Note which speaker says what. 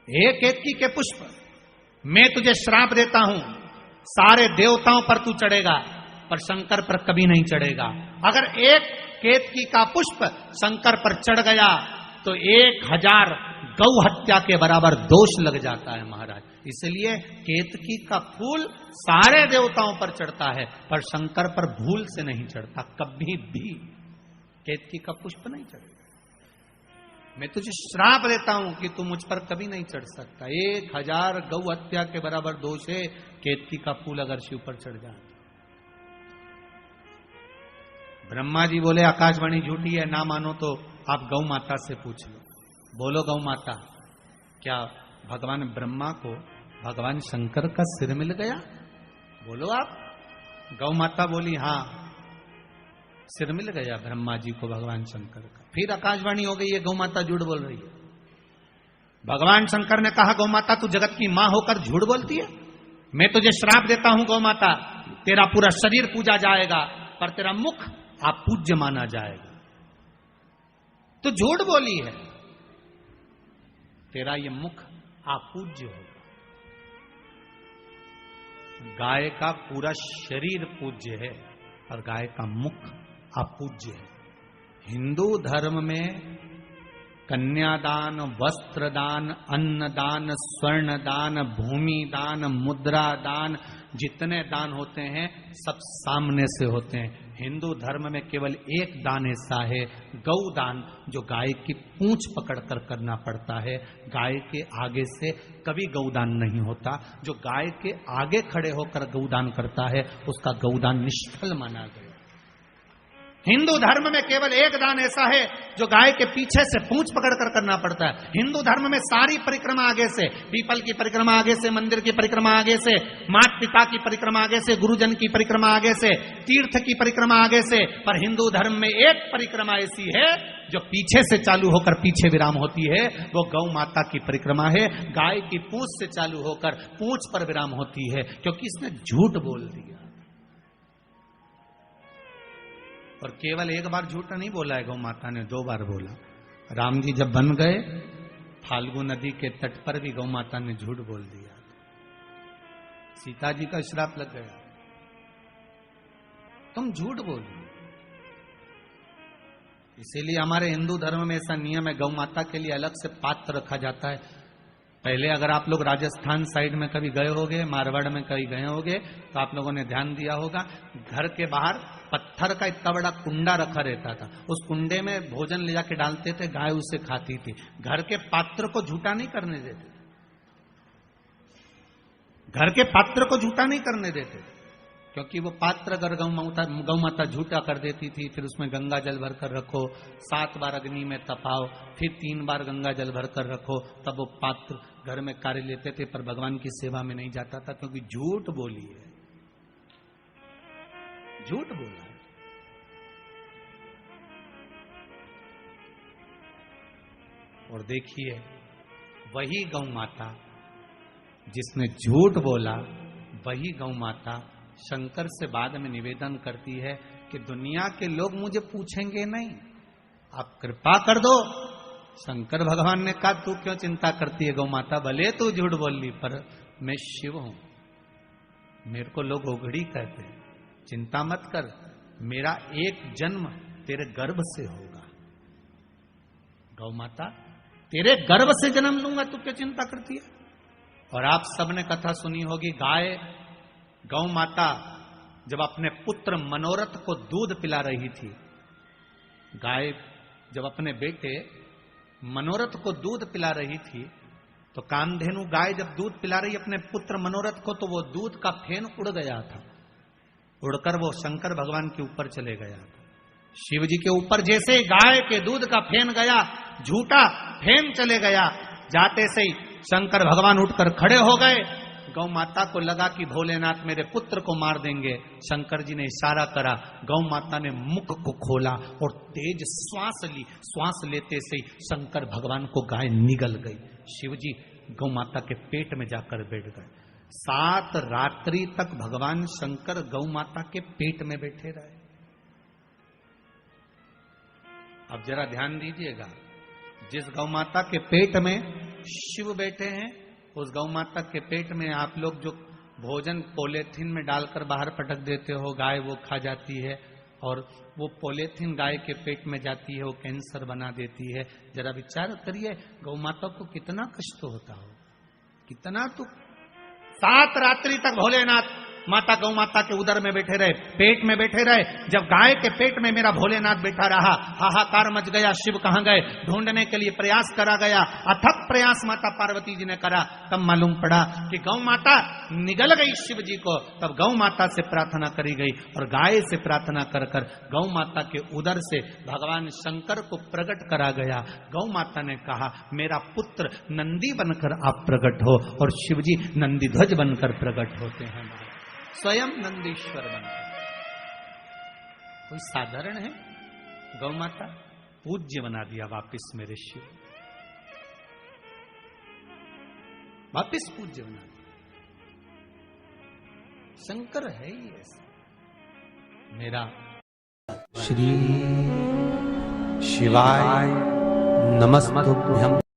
Speaker 1: हे केतकी के पुष्प, मैं तुझे श्राप देता हूं, सारे देवताओं पर तू चढ़ेगा पर शंकर पर कभी नहीं चढ़ेगा। अगर एक केतकी का पुष्प शंकर पर चढ़ गया तो 1000 गौ हत्या के बराबर दोष लग जाता है महाराज। इसलिए केतकी का फूल सारे देवताओं पर चढ़ता है पर शंकर पर भूल से नहीं चढ़ता, कभी भी केतकी का पुष्प नहीं चढ़ेगा। मैं तुझे श्राप देता हूं कि तू मुझ पर कभी नहीं चढ़ सकता। 1000 गौ हत्या के बराबर दोष है केतकी का फूल अगर शिव पर चढ़ जाए। ब्रह्मा जी बोले आकाशवाणी झूठी है, ना मानो तो आप गौ माता से पूछ लो। बोलो गौ माता, क्या भगवान ब्रह्मा को भगवान शंकर का सिर मिल गया? बोलो आप। गौ माता बोली हाँ, सिर मिल गया ब्रह्मा जी को भगवान शंकर का। फिर आकाशवाणी हो गई है गौ माता झूठ बोल रही है। भगवान शंकर ने कहा गौ माता तू जगत की मां होकर झूठ बोलती है, मैं तुझे श्राप देता हूं गौ माता, तेरा पूरा शरीर पूजा जाएगा पर तेरा मुख अपूज्य माना जाएगा। तो झूठ बोली है, तेरा ये मुख अपूज्य होगा। गाय का पूरा शरीर पूज्य है और गाय का मुख अपूज्य है। हिंदू धर्म में कन्यादान, वस्त्रदान, अन्नदान, स्वर्णदान, भूमि दान, मुद्रा दान, जितने दान होते हैं सब सामने से होते हैं। हिंदू धर्म में केवल एक दान ऐसा है, गौ दान, जो गाय की पूंछ पकड़कर करना पड़ता है। गाय के आगे से कभी गौदान नहीं होता। जो गाय के आगे खड़े होकर गौदान करता है उसका गौदान निष्फल माना गया। हिंदू धर्म में केवल एक दान ऐसा है जो गाय के पीछे से पूंछ पकड़कर करना पड़ता है। हिंदू धर्म में सारी परिक्रमा आगे से, पीपल की परिक्रमा आगे से, मंदिर की परिक्रमा आगे से, माता पिता की परिक्रमा आगे से, गुरुजन की परिक्रमा आगे से, तीर्थ की परिक्रमा आगे से। पर हिंदू धर्म में एक परिक्रमा ऐसी है जो पीछे से चालू होकर पीछे विराम होती है, वो गौ माता की परिक्रमा है। गाय की पूंछ से चालू होकर पूंछ पर विराम होती है, क्योंकि इसने झूठ बोल दिया। और केवल एक बार झूठ नहीं बोला है गौ माता ने, 2 बार बोला। राम जी जब बन गए फाल्गु नदी के तट पर भी गौ माता ने झूठ बोल दिया। सीता जी का श्राप लग गया, तुम झूठ बोलो। इसीलिए हमारे हिंदू धर्म में ऐसा नियम है, गौ माता के लिए अलग से पात्र रखा जाता है। पहले अगर आप लोग राजस्थान साइड में कभी गए होंगे, मारवाड़ में कभी गए होंगे, तो आप लोगों ने ध्यान दिया होगा, घर के बाहर पत्थर का इतना बड़ा कुंडा रखा रहता था। उस कुंडे में भोजन ले जाके डालते थे, गाय उसे खाती थी। घर के पात्र को झूठा नहीं करने देते, घर के पात्र को झूठा नहीं करने देते, क्योंकि वो पात्र अगर गौ माता झूठा कर देती थी, फिर उसमें गंगा जल भरकर रखो, 7 बार अग्नि में तपाओ, फिर 3 बार गंगा जल भरकर रखो, तब वो पात्र घर में कार्य लेते थे, पर भगवान की सेवा में नहीं जाता था, क्योंकि झूठ बोली है, झूठ बोला है। और देखिए वही गौ माता जिसने झूठ बोला, वही गौ माता शंकर से बाद में निवेदन करती है कि दुनिया के लोग मुझे पूछेंगे नहीं, आप कृपा कर दो। शंकर भगवान ने कहा तू क्यों चिंता करती है गौ माता, भले तू झूठ बोल ली पर मैं शिव हूं, मेरे को लोग ओघड़ी कहते हैं, चिंता मत कर, मेरा एक जन्म तेरे गर्भ से होगा। गौ माता तेरे गर्भ से जन्म लूंगा, तू क्यों चिंता करती है। और आप सबने कथा सुनी होगी, गौ माता जब अपने पुत्र मनोरथ को दूध पिला रही थी, गाय जब अपने बेटे मनोरथ को दूध पिला रही थी, तो कामधेनु गाय जब दूध पिला रही अपने पुत्र मनोरथ को, तो वो दूध का फेन उड़ गया था, उड़कर वो शंकर भगवान के ऊपर चले गया था। शिव जी के ऊपर जैसे गाय के दूध का फेन गया, झूठा फेन चले गया, जाते से ही शंकर भगवान उठकर खड़े हो गए। गौ माता को लगा कि भोलेनाथ मेरे पुत्र को मार देंगे। शंकर जी ने इशारा करा, गौ माता ने मुख को खोला और तेज श्वास ली, श्वास लेते से ही शंकर भगवान को गाय निगल गई। शिव जी गौ माता के पेट में जाकर बैठ गए। 7 रात्रि तक भगवान शंकर गौ माता के पेट में बैठे रहे। अब जरा ध्यान दीजिएगा, जिस गौ माता के पेट में शिव बैठे हैं, उस गौ माता के पेट में आप लोग जो भोजन पॉलीथीन में डालकर बाहर पटक देते हो, गाय वो खा जाती है और वो पॉलीथीन गाय के पेट में जाती है, वो कैंसर बना देती है। जरा विचार करिए गौ माता को कितना कष्ट होता हो, कितना। तो 7 रात्रि तक भोलेनाथ माता गौ माता के उदर में बैठे रहे, पेट में बैठे रहे। जब गाय के पेट में मेरा भोलेनाथ बैठा रहा, हाहाकार मच गया, शिव कहां गए ढूंढने के लिए प्रयास करा गया, अथक प्रयास माता पार्वती जी ने करा। तब मालूम पड़ा कि गौ माता निगल गई शिव जी को। तब गौ माता से प्रार्थना करी गई और गाय से प्रार्थना कर कर गौ माता के उदर से भगवान शंकर को प्रकट करा गया। गौ माता ने कहा मेरा पुत्र नंदी बनकर आप प्रकट हो, और शिव जी नंदी ध्वज बनकर प्रकट होते हैं, स्वयं नंदीश्वर बनकर। कोई साधारण है? गौ माता पूज्य बना दिया वापिस मेरे शिव, वापिस पूज्य बना दिया। शंकर है ही ऐसा। मेरा श्री शिवाय नमस्तुभ्यं।